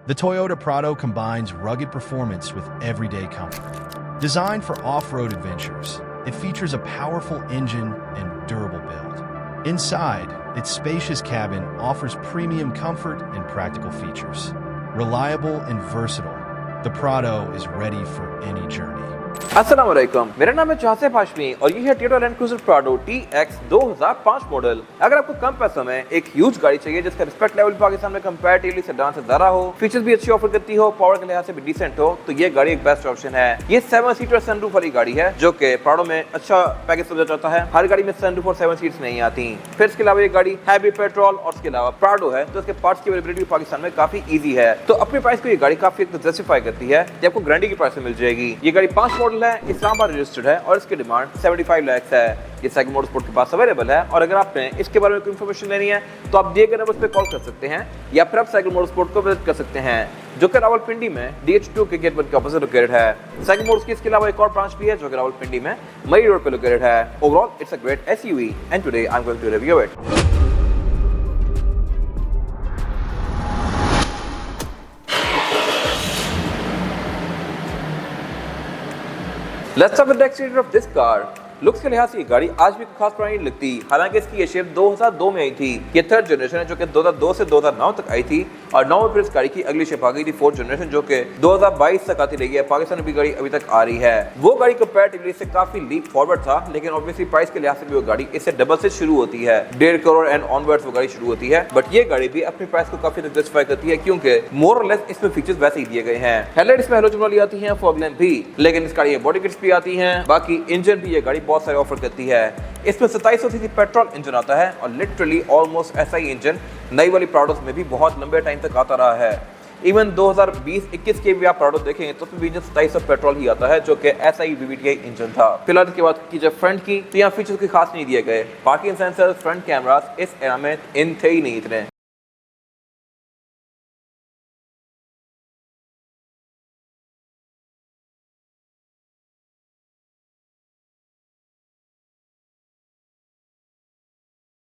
The Toyota Prado combines rugged performance with everyday comfort. Designed for off-road adventures, it features a powerful engine and durable build. Inside, its spacious cabin offers premium comfort and practical features. Reliable and versatile, the Prado is ready for any journey. अस्सलाम वालेकुम, मेरा नाम है जासिफ हाशमी और ये है Toyota land cruiser Prado TX 2005 model. अगर आपको कम पैसों में एक ह्यूज गाड़ी चाहिए जिसका रिस्पेक्ट लेवल पाकिस्तान में कंपैरेटिवली सेडान से ज़्यादा हो, फीचर्स भी अच्छी ऑफर करती हो, पावर के लिहाज से भी डिसेंट हो, तो ये गाड़ी एक बेस्ट ऑप्शन है। ये 7 सीटर सनरूफ वाली गाड़ी है जो कि प्राडो में अच्छा पैकेज समझा जाता है। हर गाड़ी में सनरूफ और 7 सीट्स नहीं आती। फिर इसके अलावा ये गाड़ी हैवी पेट्रोल और इसके अलावा प्राडो है तो इसके पार्ट्स की अवेलेबिलिटी पाकिस्तान में काफी ईजी है। तो अपने प्राइस को ये गाड़ी काफी जस्टिफाई करती है कि आपको गारंटी की प्राइस में मिल जाएगी। ये गाड़ी 5 मॉडल है, इस्लामाबाद रजिस्टर्ड है और इसकी डिमांड 75 लाख है। ये सेगमेंट मोटरस्पोर्ट के पास अवेलेबल है और अगर आपने इसके बारे में कोई इन्फॉर्मेशन लेनी है तो आप दिए गए नंबर पे कॉल कर सकते हैं या फिर आप सेगमेंट मोटरस्पोर्ट को विजिट कर सकते हैं जो कि रावलपिंडी में DH2 के गेट 1 के ऑपोजिट लोकेटेड है। सेगमेंट मोटर्स की इसके अलावा एक और ब्रांच भी है जो कि रावलपिंडी में मई रोड पे लोकेटेड है। Overall it's a great SUV and today I am going to review it. Let's start with the exterior of this car. लुक्स के लिहाज से ये गाड़ी आज भी खास पुरानी नहीं लगती। हालांकि इसकी ये शेप 2002 में आई थी। ये थर्ड जनरेशन है जो कि 2002 से 2009 तक आई थी और 9 में फिर इस गाड़ी की अगली शेप आ गई थी फोर्थ जनरेशन जो कि 2022 तक आती रही है। पाकिस्तान में भी गाड़ी अभी तक आ रही है। वो गाड़ी कंपैरेटिवली इससे काफी लीप फॉरवर्ड था, लेकिन ऑब्वियसली प्राइस के लिहाज से भी वो गाड़ी इससे डबल से शुरू होती है। 1.5 करोड़ एंड ऑनवर्ड्स वो गाड़ी शुरू होती है। बट ये गाड़ी भी अपनी प्राइस को काफी जस्टिफाई करती है क्योंकि मोर और लेस इसमें फीचर्स वैसे ही दिए गए हैं। हेडलाइट इसमें हैलोजन वाली आती है, फॉग लैंप भी, लेकिन इस गाड़ी में बॉडी किट्स भी आती हैं। बाकी इंजन भी ये गाड़ी बहुत सारे ऑफर करती है। इसमें 2700 सीसी पेट्रोल इंजन आता है और लिटरली ऑलमोस्ट ऐसा ही इंजन नई वाली प्राडोस में भी बहुत लंबे टाइम तक आता रहा है। इवन 2020-21 के भी आप प्राडो देखेंगे तो उसमें भी इंजन 2700 पेट्रोल ही आता है जो कि ऐसा ही VVTi इंजन था। फिलहाल इसके बाद की जब फ्रंट की तो यहाँ फीचर्स कोई खास नहीं दिए गए। पार्किंग सेंसर, फ्रंट कैमरास इस एरा में इन थे ही नहीं इतने।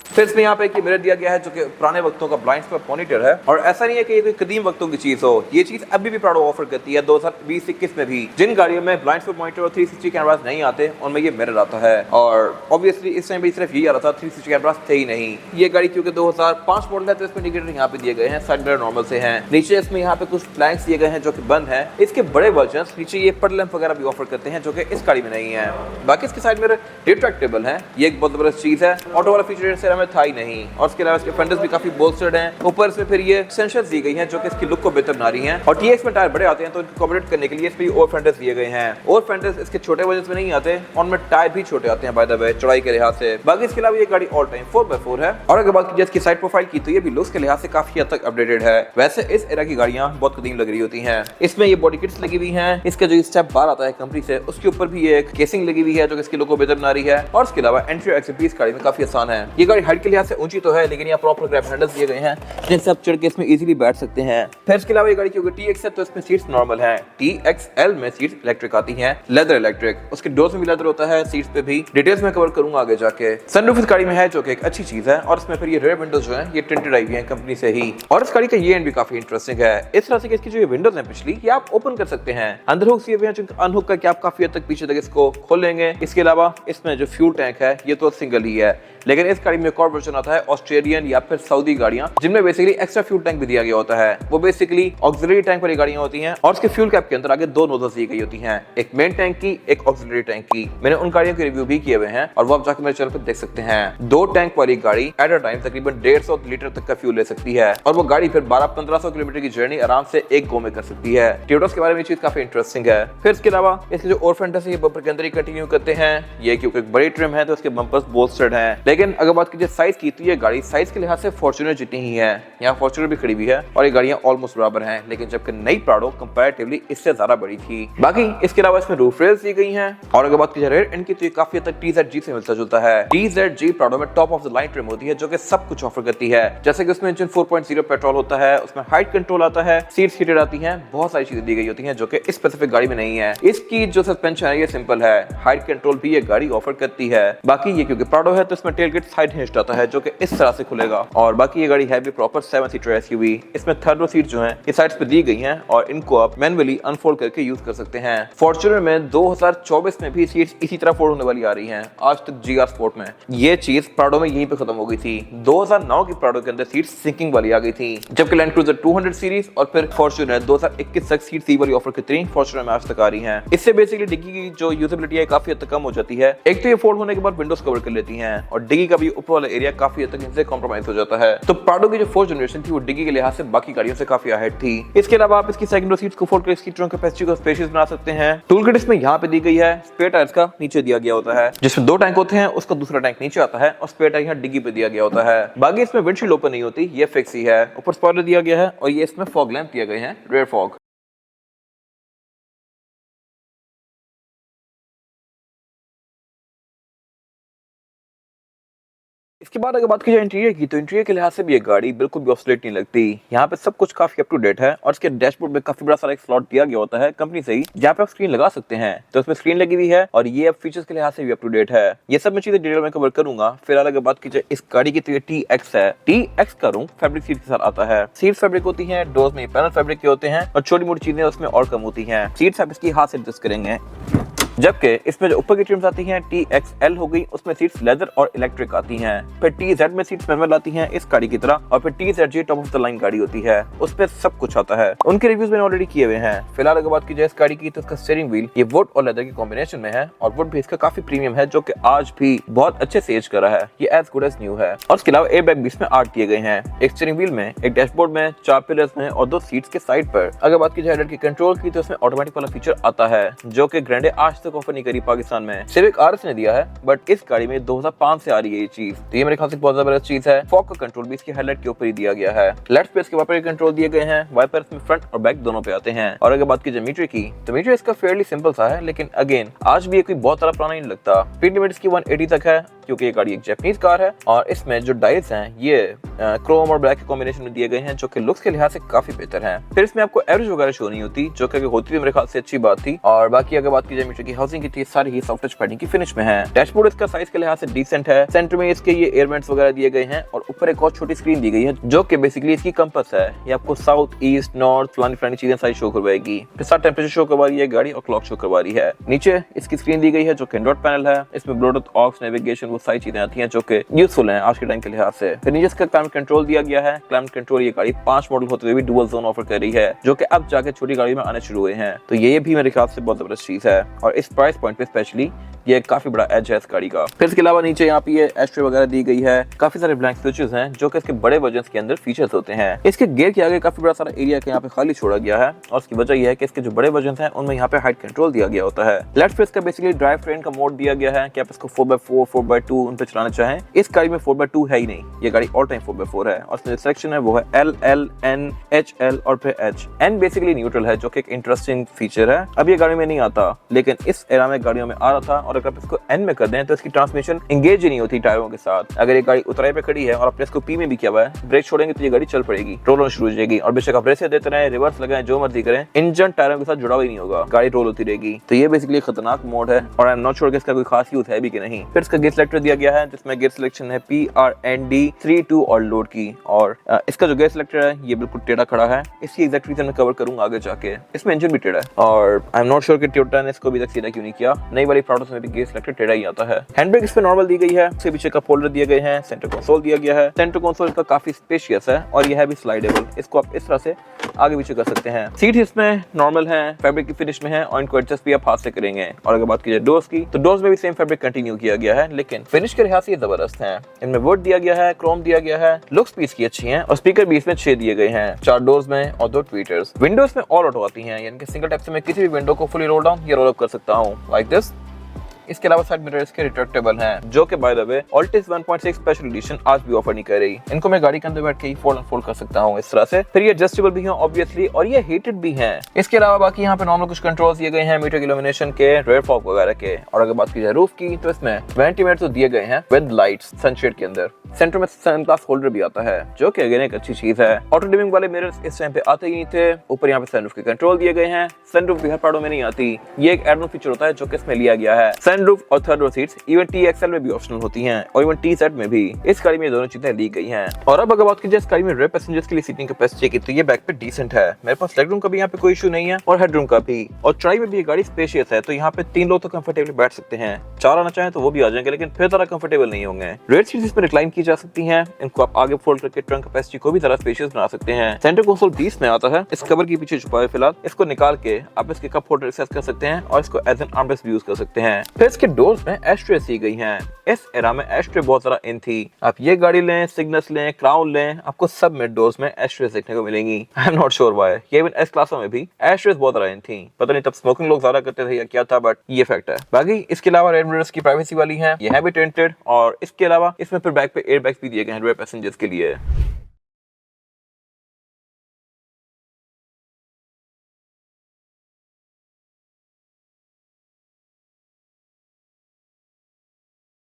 फिर इसमें यहाँ पे एक मिरर दिया गया है जो कि पुराने वक्तों का ब्लाइंड स्पॉट मॉनिटर है और ऐसा नहीं है कि ये कोई कदीम वक्तों की चीज हो। ये चीज अभी भी प्राडो ऑफर करती है 2020-21 में भी। जिन गाड़ियों में ब्लाइंड स्पॉट मॉनिटर और 360 कैमरास नहीं आते उनमें ये मिरर आता है और ऑब्वियसली इस टाइम भी सिर्फ यही आ रहा था, 360 कैमरास थे ही नहीं। ये गाड़ी क्योंकि 2005 मॉडल है तो इसमें इंडिकेटर यहाँ पे दिए गए हैं, साइड मिरर नॉर्मल से हैं। नीचे इसमें यहाँ पे कुछ फ्लैंक्स दिए गए हैं जो कि बंद है। इसके बड़े वर्जन नीचे ये पड लैंप वगैरह भी ऑफर करते हैं जो कि इस गाड़ी में नहीं है। बाकी इसके साइड मिरर रिट्रैक्टेबल है, ये एक बहुत जबरदस्त चीज है। ऑटो वाला फीचर इस एरा में था ही नहीं और इसके अलावा इसके फेंडर्स भी काफी बोल्स्टर्ड हैं। ऊपर से फिर ये एक्सटेंशंस दी गई हैं जो कि इसकी लुक को बेहतर बना रही हैं और TX में टायर बड़े आते हैं तो इनको अकोमोडेट करने के लिए इस पे और फेंडर्स दिए गए हैं। और फेंडर्स इसके छोटे वर्जन में नहीं आते, उनमें टायर भी छोटे आते हैं बाय द वे चौड़ाई के लिहाज से। बाकी इसके अलावा ये गाड़ी ऑल टाइम 4x4 है और अगर बात की इसकी साइड प्रोफाइल की तो ये भी लुक्स के लिहाज से काफी हद तक अपडेटेड है। वैसे इस एरा की गाड़ियां बहुत कदीम लग रही होती हैं। इसमें ये बॉडी किट्स लगी हुई हैं। इसका जो स्टेप बार आता है कंपनी से उसके ऊपर भी ये एक केसिंग लगी हुई है जो कि इसकी लुक को बेहतर बना रही है और इसके अलावा एंट्री एक्सिट भी इस गाड़ी में काफी आसान है। ये गाड़ी हाइट के लिहाज से ऊंची तो है लेकिन यहाँ प्रॉपर ग्रैब हैंडल्स दिए गए हैं जिनसे आप चढ़ के इसमें इजीली बैठ सकते हैं। फिर इसके अलावा ये गाड़ी क्योंकि TX है तो इसमें सीट्स नॉर्मल हैं। TXL में सीट्स इलेक्ट्रिक आती हैं, लेदर इलेक्ट्रिक। उसके डोर्स में भी लेदर होता है, सीट्स पे भी। डिटेल्स में कवर करूंगा आगे जाके। सनरूफ इस गाड़ी में है जो कि एक अच्छी चीज है और इसमें फिर ये रेयर विंडोज जो हैं ये टिंटेड आई हुई हैं कंपनी से ही। और इस गाड़ी का ये एंड भी काफी इंटरेस्टिंग है। इस तरह से कि इसकी जो ये विंडोज हैं पिछली ये आप ओपन कर सकते हैं। अंदर हुक्स ये भी हैं जिनको अनहुक करके आप काफी हद तक पीछे तक इसको खोल लेंगे। इसके अलावा इसमें जो फ्यूल टैंक है ये तो सिंगल ही है, लेकिन इस गाड़ी में एक और वर्जन आता है ऑस्ट्रेलियन या फिर सऊदी गाड़ियां जिनमें बेसिकली एक्स्ट्रा फ्यूल टैंक भी दिया गया होता है। वो बेसिकली ऑक्सिलरी टैंक वाली गाड़ियां होती हैं और उसके फ्यूल कैप के अंदर आगे 2 नोजल्स दी गई होती हैं, एक मेन टैंक की, एक ऑक्सिलरी टैंक की। मैंने उन गाड़ियों के रिव्यू भी किए हुए हैं और वो आप जाकर मेरे चैनल पर देख सकते हैं। 2 टैंक वाली गाड़ी एट अ टाइम तकरीबन 150 लीटर तक का फ्यूल ले सकती है और वो गाड़ी फिर 1200-1500 किलोमीटर की जर्नी आराम से एक गो में कर सकती है। टोयोटा के बारे में ये चीज काफी इंटरेस्टिंग है। फिर इसके अलावा इसके जो और फेंडर्स है ये बम्पर के अंदर ही कंटिन्यू करते हैं। ये क्योंकि एक बड़ी ट्रिम है तो उसके बम्पर्स बोल्स्टर्ड हैं। लेकिन अगर बात कीजिए साइज की तो ये गाड़ी साइज के लिहाज से फॉर्च्यूनर जितनी ही है। यहाँ फॉर्च्यूनर भी खड़ी हुई है और ये गाड़ियां ऑलमोस्ट बराबर हैं, लेकिन जबकि नई प्राडो कंपैरेटिवली इससे ज्यादा बड़ी थी। बाकी इसके अलावा इसमें रूफ रेल्स दी गई हैं और अगर बात की जाए रेयर एंड की तो ये काफी हद तक TZG से मिलता जुलता है। TZG प्राडो में top of the line trim होती है जो कि सब कुछ ऑफर करती है, जैसे कि उसमें इंजन 4.0 पेट्रोल होता है, उसमें हाइट कंट्रोल आता है, सीट्स हीटेड आती हैं, बहुत सारी चीजें दी गई होती हैं जो कि इस स्पेसिफिक गाड़ी में नहीं है। इसकी जो सस्पेंशन है ये सिंपल है, हाइट कंट्रोल भी ये गाड़ी ऑफर करती है। बाकी ये क्योंकि प्राडो है तो इसमें टेलगेट साइड हिंज्ड आता है जो कि इस तरह से खुलेगा। और बाकी ये गाड़ी है भी प्रॉपर 7 सीटर एसयूवी। इसमें थर्ड रो सीट जो है ये साइड्स पे दी गई हैं और इनको आप मैनुअली अनफोल्ड करके यूज कर सकते हैं। फॉर्च्यूनर में 2024 में भी सीट्स इसी तरह फोल्ड होने वाली आ रही हैं। आज तक जीआर स्पोर्ट में ये चीज प्राडो में यहीं पे खत्म हो गई थी। 2009 की प्राडो के अंदर सीट सिंकिंग वाली आ गई थी, जबकि लैंड क्रूजर 200 सीरीज और फिर फॉर्च्यूनर 2021 तक सीट सी वाली ऑफर कितनी फॉर्च्यूनर में आज तक आ रही हैं। इससे बेसिकली डिग्गी की जो यूजेबिलिटी है काफी हद तक कम हो जाती है। एक तो ये फोल्ड होने के बाद विंडोज कवर कर लेती हैं और डिग्गी का भी ऊपर वाला एरिया काफी हद तक इनसे कॉम्प्रोमाइज हो जाता है। तो प्राडो की जो फोर्थ जनरेशन थी वो डिग्गी के लिहाज से बाकी गाड़ियों से काफी अहेड थी। इसके अलावा आप इसकी सेकंड रो सीट्स को फोल्ड कर इसकी ट्रंक कैपेसिटी को स्पेशियस बना सकते हैं। टूल किट इसमें यहाँ पे दी गई है। स्पेयर टायर्स का नीचे दिया गया होता है, जिसमें 2 टैंक होते हैं, उसका दूसरा टैंक नीचे आता है और स्पेयर टायर यहाँ डिग्गी पे दिया गया होता है। बाकी इसमें विंडशील्ड ओपन नहीं होती, ये फिक्स ही है। ऊपर स्पॉइलर दिया गया है और ये इसमें फॉग लैंप दिए गए हैं, रेयर फॉग। इसके बाद अगर बात की जाए इंटीरियर की, तो इंटीरियर के लिहाज से भी ये गाड़ी बिल्कुल भी ऑब्सोलेट नहीं लगती। यहाँ पे सब कुछ काफी अप टू डेट है और इसके डैशबोर्ड में काफी बड़ा सारा एक स्लॉट दिया गया होता है कंपनी से ही, जहाँ पे आप स्क्रीन लगा सकते हैं। तो इसमें स्क्रीन लगी हुई है और ये अब फीचर्स के लिहाज से भी अप टू डेट है। ये सब मैं चीजें डिटेल में कवर करूंगा। फिलहाल अगर बात की जाए इस गाड़ी की, तो ये TX है। TX का रूम फैब्रिक सीट के साथ आता है। सीट फैब्रिक होती है, डोर्स में पैनल फैब्रिक के होते हैं और छोटी मोटी चीजें उसमें और कम होती है। सीट्स आप इसकी हाथ से एडजस्ट करेंगे। जबकि इसमें जो ऊपर की ट्रिम्स आती हैं TXL हो गई, उसमें सीट्स लेदर और इलेक्ट्रिक आती हैं। फिर TZ में सीट्स मैनुअल आती हैं इस गाड़ी की तरह, और फिर TZG top of the line गाड़ी होती है, उस पर सब कुछ आता है। उनके रिव्यूज मैंने ऑलरेडी किए हुए हैं। फिलहाल अगर बात की जाए इस गाड़ी की, तो इसका स्टीयरिंग व्हील ये वुड और लेदर की कॉम्बिनेशन में है और वुड भी इसका काफी प्रीमियम है, जो कि आज भी बहुत अच्छे से एज कर रहा है। ये एज गुड एज न्यू है। और इसके अलावा एयरबैग भी इसमें ऐड किए गए हैं, एक स्टीयरिंग व्हील में, एक डैशबोर्ड में, 4 पिलर्स में और 2 सीट्स के साइड पर। अगर बात की जाए हेडलाइट की कंट्रोल की, तो इसमें ऑटोमेटिक वाला फीचर आता है, जो कि ग्रैंडे आज तक ऑफर नहीं करी पाकिस्तान में। सिविक RS ने दिया है, बट इस गाड़ी में 2005 से आ रही है ये चीज, तो ये मेरे ख्याल से बहुत जबरदस्त चीज है। फॉग का कंट्रोल भी इसकी हेडलाइट के ऊपर ही दिया गया है। लेफ्ट पे इसके वाइपर के कंट्रोल दिए गए हैं। वाइपर्स में फ्रंट और बैक दोनों पे आते हैं। और अगर बात की जाए मीटर की, तो मीटर इसका फेयरली सिंपल सा है, लेकिन अगेन आज भी ये कोई बहुत सारा पुराना नहीं लगता। स्पीड लिमिट इसकी 180 तक है, क्योंकि ये गाड़ी एक जापानीज कार है और इसमें जो डायल्स हैं ये क्रोम और ब्लैक के कॉम्बिनेशन में दिए गए हैं, जो कि लुक्स के लिहाज से काफी बेहतर हैं। फिर इसमें आपको एवरेज वगैरह शो नहीं होती, जो कि होती भी मेरे ख्याल से अच्छी बात थी। और बाकी अगर बात की जाए मीटर की हाउसिंग की, थी सारी ही सॉफ्ट टच पैडिंग की फिनिश में है। डैशबोर्ड इसका साइज के लिहाज से डिसेंट है। सेंटर में इसके ये एयर वेंट्स वगैरह दिए गए हैं और ऊपर एक और छोटी स्क्रीन दी गई है, जो कि बेसिकली इसकी कंपास है। ये आपको साउथ, ईस्ट, नॉर्थ फलानी चीजें सारी शो करवाएगी। फिर साथ टेंपरेचर शो करवा रही है गाड़ी और क्लॉक शो करवा रही है। नीचे इसकी स्क्रीन दी गई है, जो कि एंड्रॉइड पैनल है। इसमें ब्लूटूथ, ऑक्स, नेविगेशन वो सारी चीजें आती हैं, जो कि यूजफुल हैं आज के टाइम के लिहाज से। फिर नीचे इसका क्लाइमेट कंट्रोल दिया गया है। क्लाइमेट कंट्रोल ये गाड़ी 5 मॉडल होते हुए भी डुअल जोन ऑफर कर रही है, जो कि अब जाके छोटी गाड़ी में आने शुरू हुए हैं। तो ये भी मेरे ख्याल से बहुत जबरदस्त चीज है और इस प्राइस पॉइंट पे स्पेशली ये काफी बड़ा एज है इस गाड़ी का। फिर इसके अलावा नीचे यहाँ पे ये एस्ट्रे वगैरह दी गई है। काफी सारे ब्लैंक स्विचेस हैं, जो कि इसके बड़े वर्जन के अंदर फीचर्स होते हैं। इसके गियर के आगे काफी बड़ा सारा एरिया के यहाँ पे खाली छोड़ा गया है और उसकी वजह यह है कि इसके जो बड़े वर्जन हैं उनमें यहाँ पे हाइट कंट्रोल दिया गया होता है। लेफ्ट पे इसका बेसिकली ड्राइव ट्रेन का मोड दिया गया है कि आप इसको 4x4, 4x2 उन पे चलाना चाहें। इस गाड़ी में 4x2 है ही नहीं, ये गाड़ी ऑल टाइम 4x4 है और इसमें सिलेक्शन है वो है L, L, N, HL और फिर H। N बेसिकली न्यूट्रल है, जो कि एक इंटरेस्टिंग फीचर है। अब ये गाड़ी में नहीं आता, लेकिन इस एरा में गाड़ियों में आ रहा था। और अगर आप इसको N कर दें तो इसकी ट्रांसमिशन एंगेज ही नहीं होती टायरों के साथ। अगर ये गाड़ी उतराई पे खड़ी है और आपने इसको P में भी किया हुआ है, ब्रेक छोड़ेंगे तो ये गाड़ी चल पड़ेगी, रोल होना शुरू हो जाएगी। और बेशक आप ब्रेक देते रहे, रिवर्स लगाएं, जो मर्जी करें, इंजन टायरों के साथ जुड़ा हुआ ही नहीं होगा, गाड़ी रोल होती रहेगी। तो ये बेसिकली खतरनाक मोड है और आई एम नॉट श्योर कि इसका कोई खास यूज है भी कि नहीं। फिर इसका गियर सिलेक्टर दिया गया है, जिसमें गियर सिलेक्शन है PRND 3, 2 और लोड की। और इसका जो गियर सिलेक्टर है ये बिल्कुल टेढ़ा खड़ा है। इसकी एग्जैक्ट रीजन मैं कवर करूंगा आगे जाके। इसमें इंजन भी टेढ़ा है और आई एम नॉट श्योर कि टोयोटा ने इसको भी तक सीधा क्यों नहीं किया। नई वाली प्रोडक्ट्स में भी गियर सिलेक्टर टेढ़ा ही आता है। हैंडब्रेक इस पे नॉर्मल दी गई है, इसके पीछे का फोल्डर दिए गए हैं, सेंटर कंसोल दिया गया है। सेंटर कंसोल का काफी स्पेशियस है और यह है भी स्लाइडेबल, इसको आप इस तरह से आगे पीछे कर सकते हैं। सीट इसमें नॉर्मल है, फैब्रिक की फिनिश में है और इनको एडजस्ट भी आप हाथ से करेंगे। और अगर बात की जाए डोर्स की, तो डोर्स में भी सेम फैब्रिक कंटिन्यू किया गया है, लेकिन फिनिश के लिहाज से ये जबरदस्त है। इनमें वुड दिया गया है, क्रोम दिया गया है, लुक्स भी इसकी अच्छी हैं और स्पीकर भी इसमें 6 दिए गए हैं, 4 डोर्स में और 2 ट्वीटर्स। विंडोज में ऑल ऑटो आती हैं, यानी कि सिंगल टैप से मैं किसी भी विंडो को फुली रोल डाउन या रोल अप कर सकता हूँ, लाइक दिस। इसके अलावा साइड मिरर्स के रिट्रैक्टेबल हैं, जो कि by the way Altis 1.6 special edition आज भी ऑफर नहीं कर रही। इनको मैं गाड़ी के अंदर बैठ के ही फोल्ड कर सकता हूँ इस तरह से। फिर ये एडजस्टेबल भी हैं ऑब्वियसली और ये हीटेड भी हैं। इसके अलावा बाकी यहाँ पे नॉर्मल कुछ कंट्रोल्स दिए गए हैं, मीटर की इल्यूमिनेशन के, रेयर फॉग वगैरह के। और अगर बात की जाए रूफ की, तो इसमें वेंटिलेटर तो दिए गए हैं विद लाइट्स सनशेड के अंदर। सेंटर में सनग्लास होल्डर भी आता है, जो कि अगेन एक अच्छी चीज है। ऑटो डिमिंग वाले मिरर्स इस टाइम पे आते ही नहीं थे। ऊपर यहाँ पे सनरूफ के कंट्रोल दिए गए हैं। सनरूफ भी हर प्राडो में नहीं आती, ये एक एड ऑन फीचर होता है जो कि इसमें लिया गया है। सनरूफ और third row seats even TXL में भी ऑप्शनल होती हैं और इवन TZ में भी इस गाड़ी में दोनों चीजें ली गई हैं। और अब अगर बात की जाए इस गाड़ी में रेयर पैसेंजर्स के लिए सीटिंग कैपेसिटी की, तो ये बैक पे डिसेंट है। मेरे पास लेग रूम का भी यहाँ पे कोई इशू नहीं है और हेडरूम का भी। और चौड़ाई में भी ये गाड़ी स्पेशियस है, तो यहाँ पे 3 लोग तो कंफर्टेबली बैठ सकते हैं। 4 आना चाहें तो वो भी आ जाएंगे, लेकिन फिर ज्यादा कंफर्टेबल नहीं होंगे। रेयर सीट्स इसमें रिक्लाइन की जा सकती हैं। इनको आप आगे फोल्ड करके ट्रंक कैपेसिटी को भी ज्यादा स्पेशियस बना सकते हैं। सेंटर कंसोल 20 में आता है। इस कवर के पीछे छुपा है फिलहाल, इसको निकाल के आप इसके कप होल्डर एक्सेस कर सकते हैं और इसको एज एन आर्मरेस्ट यूज कर सकते हैं। फिर इसके डोर्स में एशट्रेस दी गई हैं। इस एरा में एशट्रे बहुत ज्यादा इन थी। आप ये गाड़ी लें, सिग्नस लें, क्राउन लें, आपको सब में डोर्स में एशट्रेस देखने को मिलेंगी। I am not sure why. ये इवन एस क्लासों में भी एशट्रेस बहुत ज्यादा इन थी। पता नहीं तब स्मोकिंग लोग ज्यादा करते थे या क्या था, बट ये फैक्ट है। बाकी इसके अलावा रेयर मिरर्स की प्राइवेसी वाली है, ये है भी टेंटेड। और इसके अलावा इसमें फिर बैक पे एयर बैग्स भी दिए गए हैं रेयर पैसेंजर्स के लिए।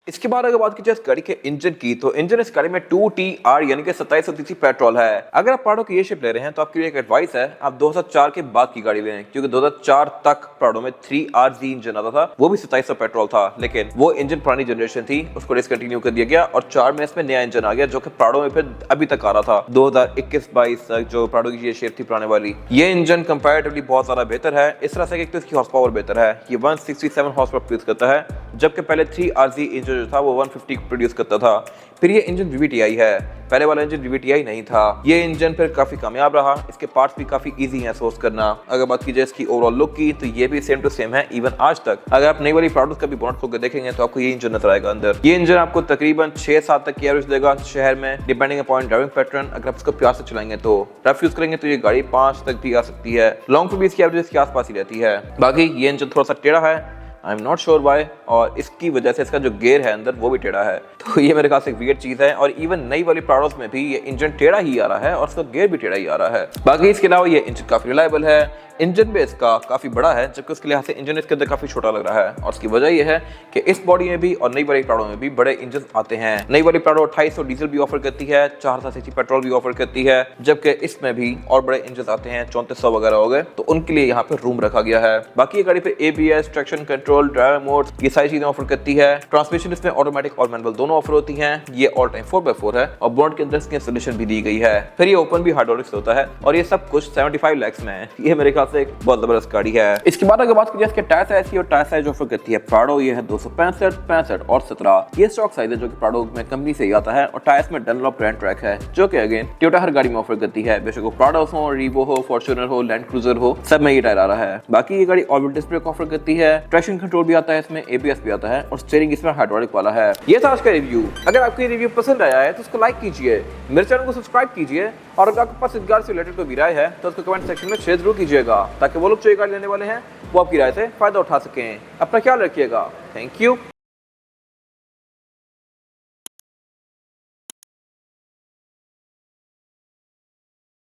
इसके बाद अगर बात की जाए इस गाड़ी के इंजन की, तो इंजन इस गाड़ी में 2TR यानी कि 2730 पेट्रोल है। अगर आप प्राडो की ये शिप ले रहे हैं तो आपके लिए एक एडवाइस है, आप 2004 के बाद की गाड़ी लें, क्योंकि 2004 तक प्राडो में 3RZ इंजन आता था, वो भी 2700 पेट्रोल था। लेकिन वो इंजन पुरानी जनरेशन थी, उसको डिसकंटिन्यू कर दिया गया और 4 में इसमें नया इंजन आ गया, जो कि प्राडो में फिर अभी तक आ रहा था 2021-22 तक। जो प्राडो की ये शेप थी पुराने वाली, ये इंजन कंपैरेटिवली बहुत ज्यादा बेहतर है। इस तरह से एक तो इसकी हॉर्स पावर बेहतर है, ये 167 हॉर्स पावर प्रोड्यूस करता है, जबकि पहले 3RZ इंजन जो था वो 150 प्रोड्यूस करता था। फिर ये इंजन VVTi है, पहले वाला इंजन VVTi नहीं था। ये इंजन फिर काफी कामयाब रहा, इसके पार्ट्स भी काफी इजी हैं सोर्स करना। अगर बात की जाए इसकी ओवरऑल लुक की, तो ये भी सेम टू सेम है इवन आज तक। अगर आप नई वाली प्राडो का भी बोनट खोल कर देखेंगे तो आपको ये इंजन नजर आएगा अंदर। ये इंजन आपको तकरीबन 6-7 तक की एवरेज देगा शहर में, डिपेंडिंग अपॉन ड्राइविंग पैटर्न। अगर आप इसको प्यार से चलाएंगे तो, रफ यूज करेंगे तो ये गाड़ी 5 तक भी आ सकती है। लॉन्ग पे भी इसकी एवरेज के आसपास ही रहती है। बाकी ये इंजन थोड़ा सा टेढ़ा है, I am not sure why, और इसकी वजह से इसका जो गेयर है अंदर वो भी टेढ़ा है। तो ये मेरे ख्याल से एक वियर्ड चीज है। और इवन नई वाली प्राडोस में भी ये इंजन टेढ़ा ही आ रहा है और इसका गेयर भी टेढ़ा ही आ रहा है। बाकी इसके अलावा ये इंजन काफी रिलायबल है। इंजन भी इसका काफी बड़ा है, जबकि उसके लिहाज से इंजन इसके अंदर काफी छोटा लग रहा है। और उसकी वजह यह है कि इस बॉडी में भी और नई वाली प्राडो में भी बड़े इंजन आते हैं। नई वाली प्राडो 2800 डीजल भी ऑफर करती है, 4000 सीसी पेट्रोल भी ऑफर करती है, जबकि इसमें भी और बड़े इंजन आते हैं, 3400 वगैरह हो गए, तो उनके लिए यहाँ पे रूम रखा गया है। बाकी ये गाड़ी पे ABS, traction control, driver mode, ये सारी चीजें ऑफर करती है। ट्रांसमिशन इसमें ऑटोमेटिक और मैनुअल दोनों ऑफर होती है। ये ऑल टाइम 4x4 है और बोनट के अंदर इसकी इंस्टॉलेशन भी दी गई है। फिर ये ओपन भी हाइड्रोलिक्स होता है और ये सब कुछ 75 लाख में है। ये मेरे ख्याल से एक बहुत जबरदस्त गाड़ी है। इसके बाद अगर बात की जाए इसके टायर साइज की, और टायर साइज ऑफर करती है प्राडो, ये है 265, 65 और 17। ये स्टॉक साइज है जो कि प्राडो में कंपनी से ही आता है। और टायर्स में डनलॉप ब्रांड ट्रैक है, जो कि अगेन टोयोटा हर गाड़ी में ऑफर करती है, बेशक वो प्राडो हो, रीवो हो, फॉर्च्यूनर हो, लैंड क्रूजर हो, सब में ये टायर आ रहा है। बाकी ये गाड़ी all wheel disc brake offer करती है, ट्रैक्शन कंट्रोल भी आता है इसमें, ABS भी आता है और स्टीयरिंग इसमें हाइड्रोलिक वाला है। ये था आज का रिव्यू। अगर आपको ये रिव्यू पसंद आया है तो उसको लाइक कीजिए, मेरे चैनल को सब्सक्राइब कीजिए, और अगर आपके पास इस गाड़ी से रिलेटेड कोई भी राय है तो उसको कमेंट सेक्शन में शेयर जरूर कीजिएगा, ताकि वो लोग जो ये गाड़ी लेने वाले हैं वो आपकी राय से फायदा उठा सकें। अपना ख्याल रखिएगा। Thank you.